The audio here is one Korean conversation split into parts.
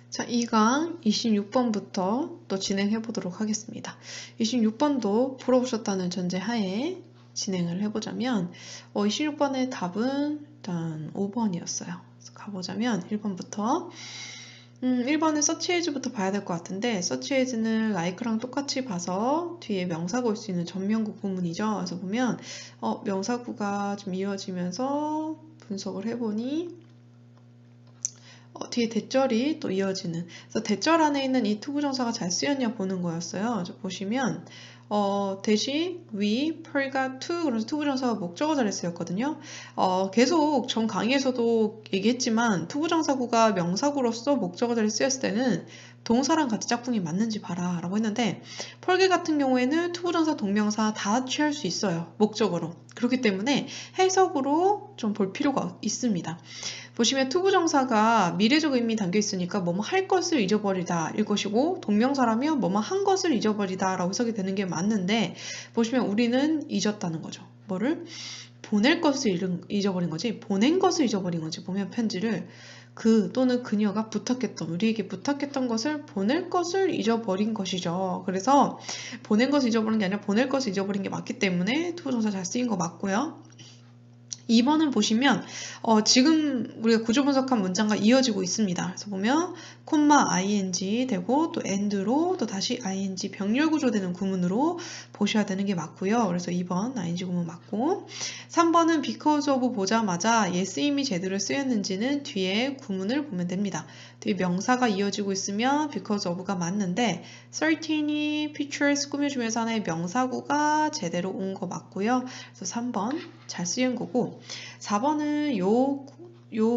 자, 2강 26번부터 또 진행해 보도록 하겠습니다. 26번도 풀어보셨다는 전제하에 진행을 해보자면 26번의 답은 일단 5번이었어요. 가보자면 1번부터 1번은 서치에즈부터 봐야 될 것 같은데 서치에즈는 like랑 똑같이 봐서 뒤에 명사가 올 수 있는 전면구 구문이죠. 그래서 보면 명사구가 좀 이어지면서 분석을 해보니 뒤에 대절이 또 이어지는, 그래서 대절 안에 있는 이 투부정사가 잘 쓰였냐 보는 거였어요. 보시면 대시, we, pearl과 to, 그래서 투부정사가 목적어 자리에 쓰였거든요. 계속 전 강의에서도 얘기했지만 투부정사구가 명사구로서 목적어 자리에 쓰였을 때는 동사랑 같이 짝꿍이 맞는지 봐라 라고 했는데 펄게 같은 경우에는 투부정사, 동명사 다 취할 수 있어요. 목적어로. 그렇기 때문에 해석으로 좀 볼 필요가 있습니다. 보시면 투부정사가 미래적 의미 담겨 있으니까 뭐뭐 할 것을 잊어버리다 일 것이고 동명사라면 뭐뭐 한 것을 잊어버리다 라고 해석이 되는 게 맞는데 보시면 우리는 잊었다는 거죠. 뭐를? 보낼 것을 잊어버린 거지 보낸 것을 잊어버린 거지. 보면 편지를 그 또는 그녀가 부탁했던 우리에게 부탁했던 것을 보낼 것을 잊어버린 것이죠. 그래서 보낸 것을 잊어버린 게 아니라 보낼 것을 잊어버린 게 맞기 때문에 투부정사 잘 쓰인 거 맞고요. 2번은 보시면 지금 우리가 구조 분석한 문장과 이어지고 있습니다. 그래서 보면 콤마 ing 되고 또 and로 또 다시 ing 병렬 구조되는 구문으로 보셔야 되는 게 맞고요. 그래서 2번 ing 구문 맞고 3번은 because of 보자마자 예쓰임이 제대로 쓰였는지는 뒤에 구문을 보면 됩니다. 뒤에 명사가 이어지고 있으면 because of가 맞는데 certainly pictures 꾸며주면서 하나의 명사구가 제대로 온 거 맞고요. 그래서 3번 잘 쓰인 거고 4번은 요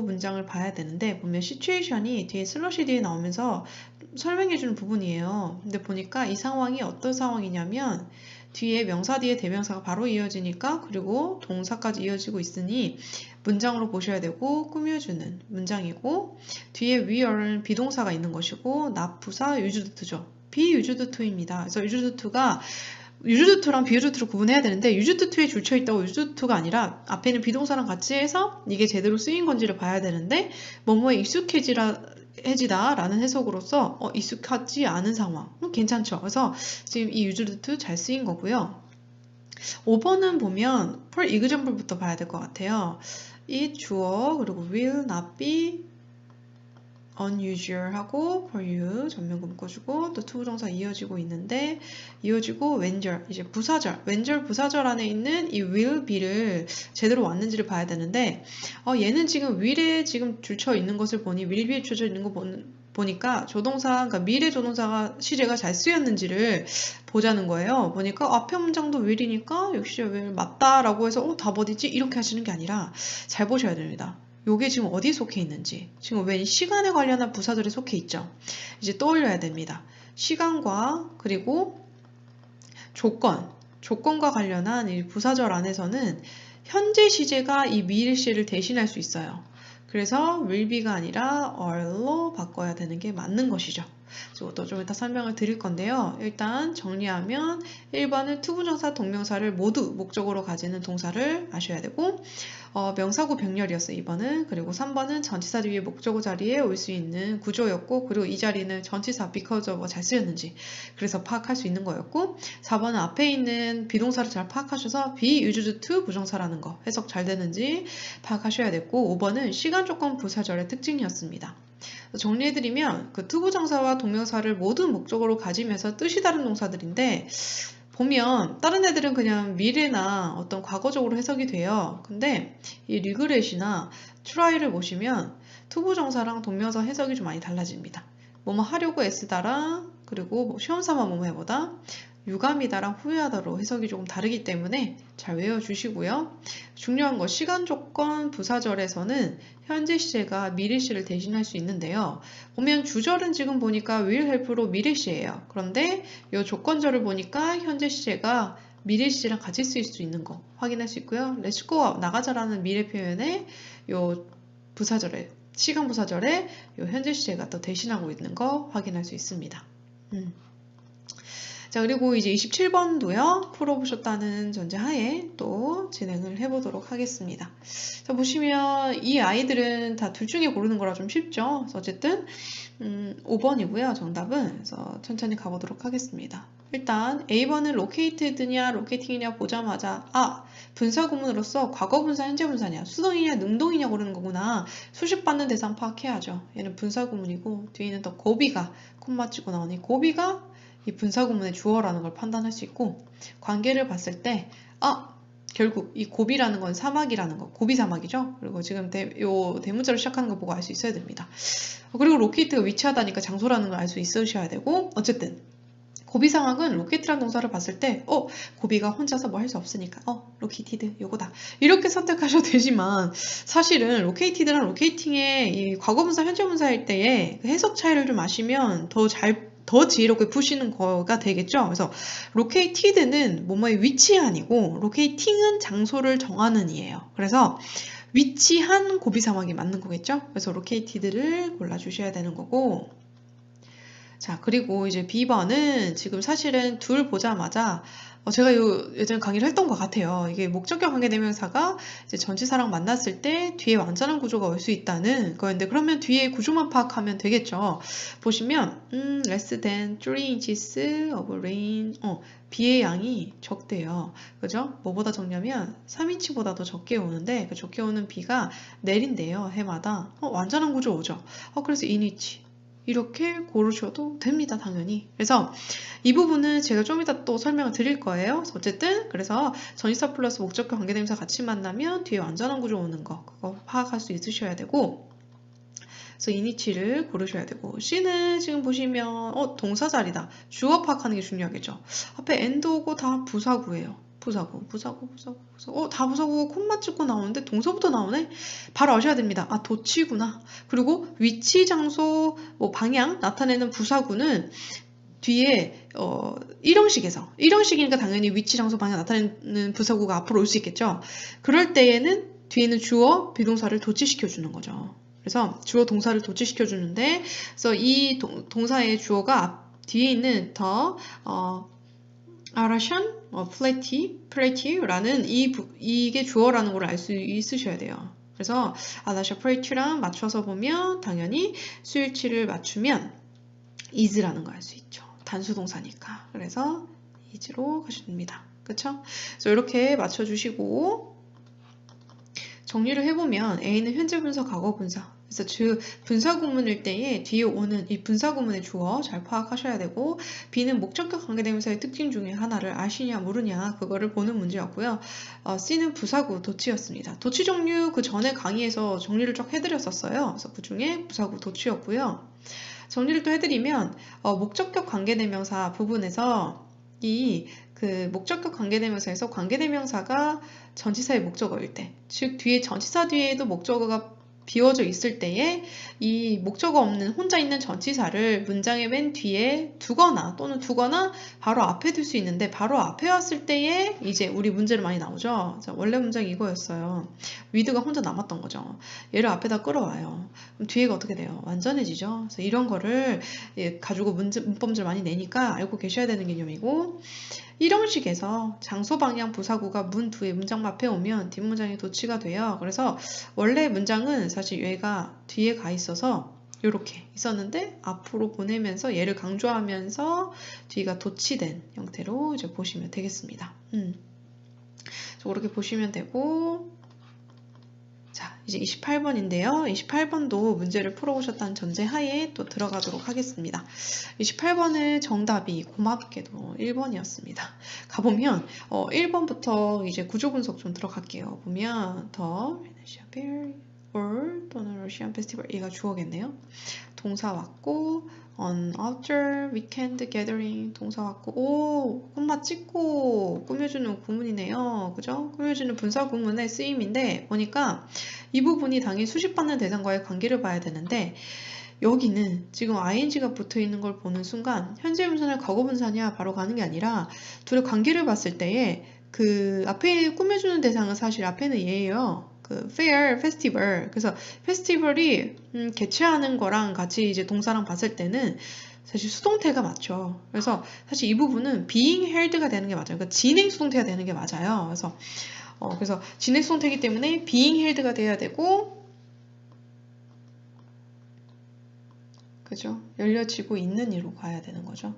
문장을 봐야 되는데 보면 situation이 뒤에 슬러시 뒤에 나오면서 설명해주는 부분이에요. 근데 보니까 이 상황이 어떤 상황이냐면 뒤에 명사 뒤에 대명사가 바로 이어지니까 그리고 동사까지 이어지고 있으니 문장으로 보셔야 되고 꾸며주는 문장이고 뒤에 weare는 비동사가 있는 것이고 not 부사 used to죠. 비used to입니다. 그래서 used to가 used to랑 비used to를 구분해야 되는데 used to에 줄쳐 있다고 used to가 아니라 앞에 있는 비동사랑 같이 해서 이게 제대로 쓰인 건지를 봐야 되는데 뭐뭐에 익숙해지다 라는 해석으로서 익숙하지 않은 상황 괜찮죠. 그래서 지금 이 used to 잘 쓰인 거고요. 5번은 보면 for example부터 봐야 될 것 같아요. 이 주어 그리고 will not be unusual 하고 for you 전면구 묶어주고 또 투부정사 이어지고 있는데 이어지고 왼절 이제 부사절 왼절 부사절 안에 있는 이 will be를 제대로 왔는지를 봐야 되는데 얘는 지금 will에 지금 줄쳐 있는 것을 보니 will be에 줄쳐 있는 거 보니까 조동사 그러니까 미래 조동사가 시제가 잘 쓰였는지를 보자는 거예요. 보니까 앞에 문장도 will이니까 역시 will 맞다라고 해서 답 어디지 이렇게 하시는 게 아니라 잘 보셔야 됩니다. 요게 지금 어디에 속해 있는지 지금 웬 시간에 관련한 부사절에 속해 있죠. 이제 떠올려야 됩니다. 시간과 그리고 조건과 관련한 이 부사절 안에서는 현재 시제가 이 미래 시제를 대신할 수 있어요. 그래서 will be가 아니라 are로 바꿔야 되는 게 맞는 것이죠. 이것도 좀 이따 설명을 드릴 건데요. 일단 정리하면 1번은 투부정사, 동명사를 모두 목적으로 가지는 동사를 아셔야 되고 명사구 병렬이었어요. 2번은. 그리고 3번은 전치사 뒤에 목적어 자리에 올 수 있는 구조였고 그리고 이 자리는 전치사 because of가 잘 쓰였는지 그래서 파악할 수 있는 거였고 4번은 앞에 있는 비동사를 잘 파악하셔서 be used to 부정사라는 거 해석 잘 되는지 파악하셔야 됐고 5번은 시간 조건 부사절의 특징이었습니다. 정리해드리면 그 투부정사와 동명사를 모든 목적어로 가지면서 뜻이 다른 동사들인데 보면 다른 애들은 그냥 미래나 어떤 과거적으로 해석이 돼요. 근데 이 리그렛이나 try를 보시면 투부정사랑 동명사 해석이 좀 많이 달라집니다. 뭐뭐 하려고 애쓰다랑 그리고 뭐 시험 삼아 뭐뭐 해보다 유감이다랑 후회하다로 해석이 조금 다르기 때문에 잘 외워주시고요. 중요한 거 시간 조건 부사절에서는 현재 시제가 미래 시를 대신할 수 있는데요. 보면 주절은 지금 보니까 will help로 미래 시예요. 그런데 이 조건절을 보니까 현재 시제가 미래 시제랑 같이 쓰일 수 있는 거 확인할 수 있고요. Let's go 나가자라는 미래 표현에 이 부사절에 시간 부사절에 이 현재 시제가 또 대신하고 있는 거 확인할 수 있습니다. 자, 그리고 이제 27번도요. 풀어보셨다는 전제하에 또 진행을 해보도록 하겠습니다. 자, 보시면 이 아이들은 다 둘 중에 고르는 거라 좀 쉽죠. 그래서 어쨌든 5번이고요. 정답은. 그래서 천천히 가보도록 하겠습니다. 일단 A번은 located냐 locating이냐 보자마자 분사구문으로서 과거분사 현재분사냐 수동이냐 능동이냐 고르는 거구나. 수식받는 대상 파악해야죠. 얘는 분사구문이고 뒤에 있는 더 고비가 콤마 찍고 나오니 고비가 이 분사구문의 주어라는 걸 판단할 수 있고 관계를 봤을 때 결국 이 고비라는 건 사막이라는 거, 고비 사막이죠. 그리고 지금 요 대문자로 시작하는 거 보고 알 수 있어야 됩니다. 그리고 로케이트가 위치하다니까 장소라는 걸 알 수 있으셔야 되고 어쨌든 고비 상황은 로케이트라는 동사를 봤을 때 고비가 혼자서 뭐 할 수 없으니까 로케이티드 요거다 이렇게 선택하셔도 되지만 사실은 로케이티드랑 로케이팅의 이 과거분사 현재분사일 때의 그 해석 차이를 좀 아시면 더 지혜롭게 푸시는 거가 되겠죠. 그래서 locaked는 뭐뭐의 위치한이고 locating은 장소를 정하는 이에요. 그래서 위치한 고비 상황이 맞는 거겠죠. 그래서 located를 골라주셔야 되는 거고 자 그리고 이제 B번은 지금 사실은 둘 보자마자 제가 예전에 강의를 했던 것 같아요. 이게 목적격 관계대명사가 이제 전치사랑 만났을 때 뒤에 완전한 구조가 올 수 있다는 거였는데 그러면 뒤에 구조만 파악하면 되겠죠. 보시면 less than 3 inches of rain 비의 양이 적대요. 그죠? 뭐보다 적냐면 3인치보다 더 적게 오는데 그 적게 오는 비가 내린대요. 해마다 완전한 구조 오죠. 그래서 inch 이렇게 고르셔도 됩니다. 당연히. 그래서 이 부분은 제가 좀 이따 또 설명을 드릴 거예요. 어쨌든 그래서 전치사 플러스 목적격 관계대명사 같이 만나면 뒤에 완전한 구조 오는 거 그거 파악할 수 있으셔야 되고 그래서 이니치를 고르셔야 되고 C는 지금 보시면 동사 자리다. 주어 파악하는 게 중요하겠죠. 앞에 and 오고 다 부사구예요. 부사구. 다 부사구고 콤마 찍고 나오는데 동사부터 나오네? 바로 아셔야 됩니다. 도치구나. 그리고 위치, 장소, 방향 나타내는 부사구는 뒤에 1형식이니까 당연히 위치, 장소, 방향 나타내는 부사구가 앞으로 올 수 있겠죠. 그럴 때에는 뒤에는 주어, 비동사를 도치시켜 주는 거죠. 그래서 주어, 동사를 도치시켜 주는데 그래서 이 동사의 주어가 뒤에 있는 더 아라샨, 플레티라는 이게 주어라는 걸 알 수 있으셔야 돼요. 그래서 아라샤 플레티랑 맞춰서 보면 당연히 수일치를 맞추면 is라는 걸 알 수 있죠. 단수동사니까. 그래서 is로 가시면 됩니다. 그쵸? 그래서 이렇게 맞춰주시고 정리를 해보면 A는 현재분사, 과거분사. 그래서 분사구문일 때에 뒤에 오는 이 분사구문의 주어 잘 파악하셔야 되고 B는 목적격 관계대명사의 특징 중에 하나를 아시냐 모르냐 그거를 보는 문제였고요. C는 부사구, 도치였습니다. 도치 종류 그 전에 강의에서 정리를 쭉 해드렸었어요. 그래서 그 중에 부사구, 도치였고요. 정리를 또 해드리면 목적격 관계대명사 부분에서 그 목적격 관계대명사에서 관계대명사가 전치사의 목적어일 때, 즉 뒤에 전치사 뒤에도 목적어가 비워져 있을 때에 이 목적어 없는 혼자 있는 전치사를 문장의 맨 뒤에 두거나 바로 앞에 둘 수 있는데 바로 앞에 왔을 때에 이제 우리 문제를 많이 나오죠. 자, 원래 문장이 이거였어요. with가 혼자 남았던 거죠. 얘를 앞에다 끌어와요. 그럼 뒤에가 어떻게 돼요? 완전해지죠. 그래서 이런 거를 가지고 문법들 많이 내니까 알고 계셔야 되는 개념이고 1형식에서 장소 방향 부사구가 문 뒤에 문장 앞에 오면 뒷문장이 도치가 돼요. 그래서 원래 문장은 사실 얘가 뒤에 가 있어서 이렇게 있었는데 앞으로 보내면서 얘를 강조하면서 뒤가 도치된 형태로 이제 보시면 되겠습니다. 그렇게 보시면 되고 자, 이제 28번인데요. 28번도 문제를 풀어오셨다는 전제하에 또 들어가도록 하겠습니다. 28번은 정답이 고맙게도 1번이었습니다. 가보면 1번부터 이제 구조 분석 좀 들어갈게요. 보면 더 또는 러시안 페스티벌 얘가 주어겠네요. 동사 왔고 on after weekend gathering 동사 왔고 콤마 찍고 꾸며주는 구문이네요. 그죠? 꾸며주는 분사 구문의 쓰임인데 보니까 이 부분이 당연히 수식받는 대상과의 관계를 봐야 되는데 여기는 지금 ing가 붙어 있는 걸 보는 순간 현재 분사냐 과거 분사냐 바로 가는 게 아니라 둘의 관계를 봤을 때에 그 앞에 꾸며주는 대상은 사실 앞에는 얘예요. 그 fair, festival. 그래서 페스티벌이 개최하는 거랑 같이 이제 동사랑 봤을 때는 사실 수동태가 맞죠. 그래서 사실 이 부분은 being held가 되는 게 맞아요. 그러니까 진행 수동태가 되는 게 맞아요. 그래서 진행 수동태이기 때문에 being held가 돼야 되고, 그죠? 열려지고 있는 이로 가야 되는 거죠.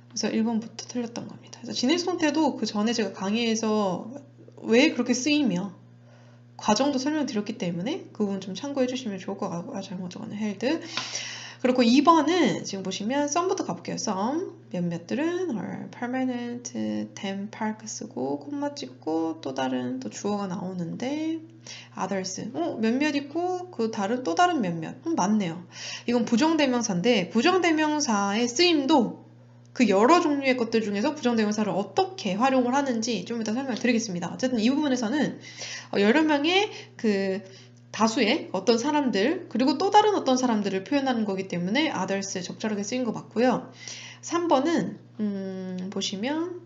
그래서 1번부터 틀렸던 겁니다. 그래서 진행 수동태도 그 전에 제가 강의에서 왜 그렇게 쓰이며 과정도 설명드렸기 때문에 그 부분 좀 참고해 주시면 좋을 것 같고요. 잘못 적었네. held. 그리고 2번은 지금 보시면 썸부터 가볼게요. 썸 몇몇들은 are permanent, then park 쓰고 콤마 찍고 또 다른 또 주어가 나오는데 others 몇몇 있고 그 다른 또 다른 몇몇 맞네요. 이건 부정대명사인데 부정대명사의 쓰임도 그 여러 종류의 것들 중에서 부정대명사를 어떻게 활용을 하는지 좀 이따 설명드리겠습니다. 어쨌든 이 부분에서는 여러 명의 그 다수의 어떤 사람들 그리고 또 다른 어떤 사람들을 표현하는 거기 때문에 others 적절하게 쓰인 거 맞고요. 3번은 보시면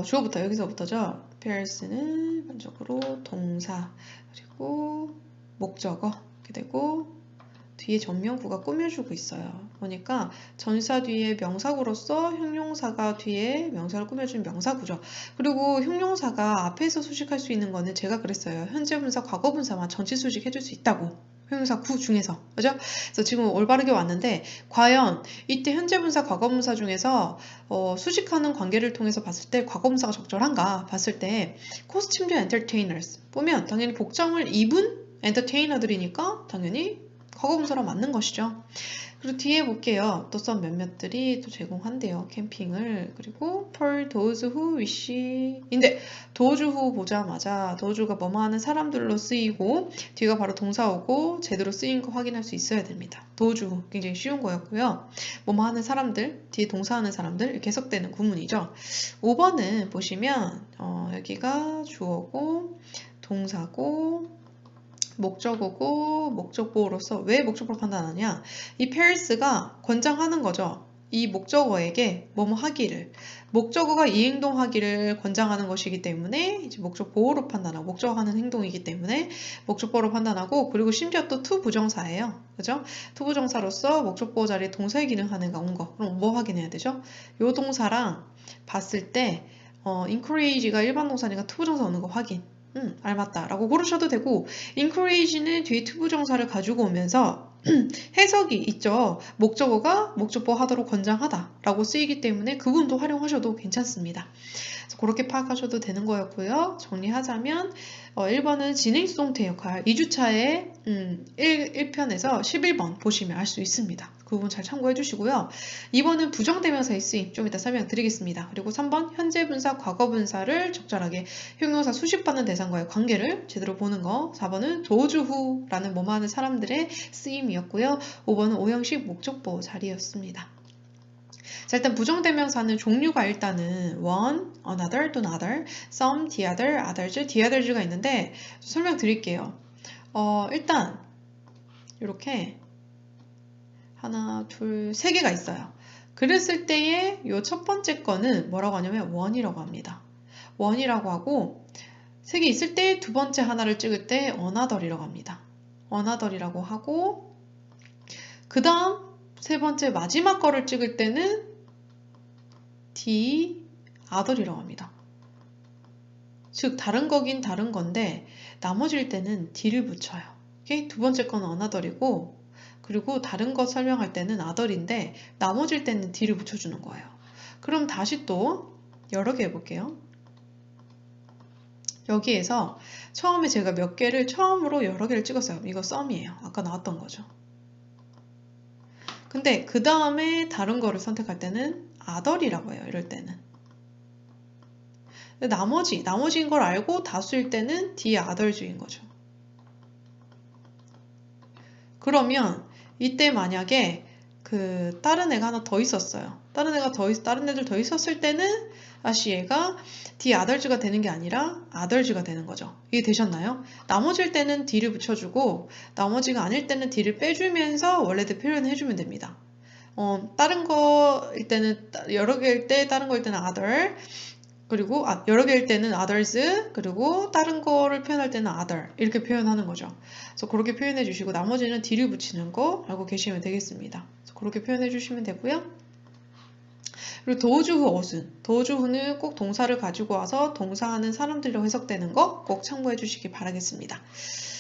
주어부터 여기서부터죠. pairs는 일반적으로 동사 그리고 목적어 이렇게 되고 뒤에 전명구가 꾸며주고 있어요. 그러니까 전사 뒤에 명사구로서 형용사가 뒤에 명사를 꾸며준 명사구죠. 그리고 형용사가 앞에서 수식할 수 있는 거는 제가 그랬어요. 현재분사, 과거분사만 전치 수식해줄 수 있다고. 형용사 구 중에서. 그죠? 그래서 지금 올바르게 왔는데 과연 이때 현재분사, 과거분사 중에서 수식하는 관계를 통해서 봤을 때 과거분사가 적절한가 봤을 때 costumed entertainers 보면 당연히 복장을 입은 엔터테이너들이니까 당연히 과거분사랑 맞는 것이죠. 그리고 뒤에 볼게요. 또 썸 몇몇들이 또 제공한대요. 캠핑을. 그리고 for those who wish인데 those who 보자마자 those가 뭐뭐 하는 사람들로 쓰이고 뒤가 바로 동사 오고 제대로 쓰인 거 확인할 수 있어야 됩니다. those who 굉장히 쉬운 거였고요. 뭐뭐 하는 사람들, 뒤에 동사하는 사람들 이렇게 해석되는 구문이죠. 5번은 보시면 여기가 주어고 동사고 목적어고 목적보호로서 왜 목적보호로 판단하냐? 이 pairs가 권장하는 거죠. 이 목적어에게 뭐뭐 하기를 목적어가 이 행동하기를 권장하는 것이기 때문에 이제 목적보호로 판단하고 목적하는 행동이기 때문에 목적보호로 판단하고 그리고 심지어 또 to 부정사예요. 그죠? to 부정사로서 목적보호 자리에 동사의 기능하는가 온 거. 그럼 뭐 확인해야 되죠? 요 동사랑 봤을 때 encourage가 일반 동사니까 to 부정사 오는 거 확인. 알맞다 라고 고르셔도 되고 encourage는 뒤에 투부정사를 가지고 오면서 해석이 있죠. 목적어가 목적보호 하도록 권장하다 라고 쓰이기 때문에 그 부분도 활용하셔도 괜찮습니다. 그래서 그렇게 파악하셔도 되는 거였고요. 정리하자면 1번은 진행수동태 역할 2주차의 1편에서 11번 보시면 알 수 있습니다. 그 부분 잘 참고해 주시고요. 2번은 부정대명사의 쓰임 좀 이따 설명드리겠습니다. 그리고 3번 현재분사, 과거분사를 적절하게 형용사 수식받는 대상과의 관계를 제대로 보는 거 4번은 도주후라는 뭐뭐 하는 사람들의 쓰임이었고요. 5번은 오형식 목적보호 자리였습니다. 자, 일단 부정대명사는 종류가 일단은 one, another 또는 other, some, the other, others, the others가 있는데 설명드릴게요. 일단 이렇게 하나, 둘, 세 개가 있어요. 그랬을 때의 요 첫 번째 거는 뭐라고 하냐면 one이라고 합니다. one이라고 하고 세 개 있을 때 두 번째 하나를 찍을 때 another이라고 합니다. another이라고 하고 그 다음 세 번째 마지막 거를 찍을 때는 the other이라고 합니다. 즉 다른 거긴 다른 건데 나머지일 때는 the를 붙여요. 오케이? 두 번째 거는 another이고 그리고 다른 거 설명할 때는 other인데 나머지일 때는 the를 붙여주는 거예요. 그럼 다시 또 여러 개 해볼게요. 여기에서 처음에 제가 몇 개를 처음으로 여러 개를 찍었어요. 이거 썸이에요. 아까 나왔던 거죠. 근데 그 다음에 다른 거를 선택할 때는 other이라고 해요. 이럴 때는. 나머지인 걸 알고 다수일 때는 the others인 거죠. 그러면 이때 만약에 그 다른 애가 하나 더 있었어요. 다른 애들 더 있었을 때는 다시 얘가 the others가 되는 게 아니라 others가 되는 거죠. 이해 되셨나요? 나머지일 때는 the를 붙여주고 나머지가 아닐 때는 the를 빼주면서 원래대로 표현을 해주면 됩니다. 다른 거일 때는 여러 개일 때 다른 거일 때는 other 그리고 여러 개일 때는 others 그리고 다른 거를 표현할 때는 other 이렇게 표현하는 거죠. 그래서 그렇게 표현해 주시고 나머지는 the를 붙이는 거 알고 계시면 되겠습니다. 그렇게 표현해 주시면 되고요. 그리고 도우주후 어순. 도우주후는 꼭 동사를 가지고 와서 동사하는 사람들로 해석되는 거 꼭 참고해 주시기 바라겠습니다.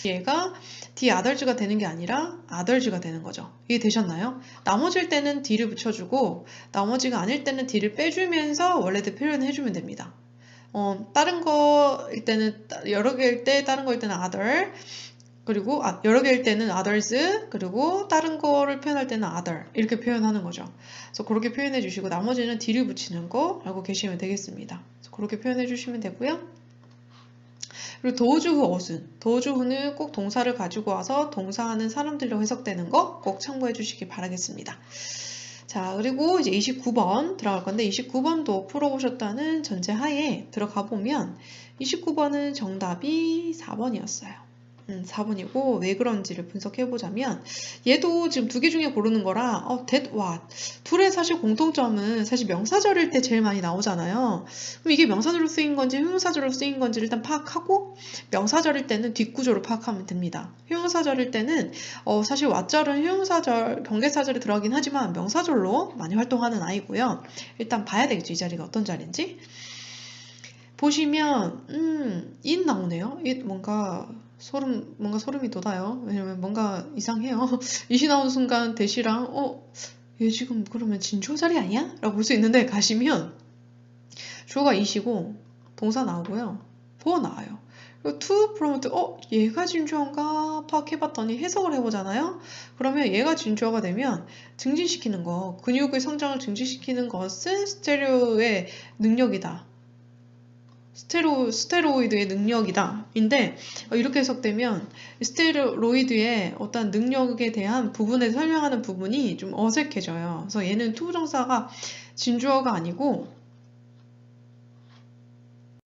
얘가 the others가 되는 게 아니라 others가 되는 거죠. 이해되셨나요? 나머지일 때는 the를 붙여주고 나머지가 아닐 때는 the를 빼주면서 원래대로 표현해 주면 됩니다. 다른 거일 때는 여러 개일 때 다른 거일 때는 other 그리고 여러 개일 때는 others 그리고 다른 거를 표현할 때는 other 이렇게 표현하는 거죠. 그래서 그렇게 표현해 주시고 나머지는 the를 붙이는 거 알고 계시면 되겠습니다. 그래서 그렇게 표현해 주시면 되고요. 그리고 도우주후 어순. 도우주후는 꼭 동사를 가지고 와서 동사하는 사람들로 해석되는 거 꼭 참고해 주시기 바라겠습니다. 자, 그리고 이제 29번 들어갈 건데 29번도 풀어보셨다는 전제하에 들어가 보면 29번은 정답이 4번이었어요. 4번이고 왜 그런지를 분석해보자면 얘도 지금 두 개 중에 고르는 거라 둘의 사실 공통점은 사실 명사절일 때 제일 많이 나오잖아요. 그럼 이게 명사절로 쓰인 건지 형용사절로 쓰인 건지 일단 파악하고 명사절일 때는 뒷구조를 파악하면 됩니다. 형용사절일 때는 사실 왓절은 형용사절, 경계사절에 들어가긴 하지만 명사절로 많이 활동하는 아이고요. 일단 봐야 되겠죠. 이 자리가 어떤 자리인지. 보시면 인 나오네요. 뭔가 소름이 돋아요. 왜냐면 뭔가 이상해요. 이시 나오는 순간 대시랑 얘 지금 그러면 진주어 자리 아니야? 라고 볼 수 있는데 가시면 주어가 이시고 동사 나오고요. 보어 나와요. 그리고 to promote 얘가 진주어인가 파악해봤더니 해석을 해보잖아요. 그러면 얘가 진주어가 되면 증진시키는 거, 근육의 성장을 증진시키는 것은 스테레오의 능력이다. 스테로이드의 능력이다. 인데 이렇게 해석되면 스테로이드의 어떤 능력에 대한 부분에 설명하는 부분이 좀 어색해져요. 그래서 얘는 투부정사가 진주어가 아니고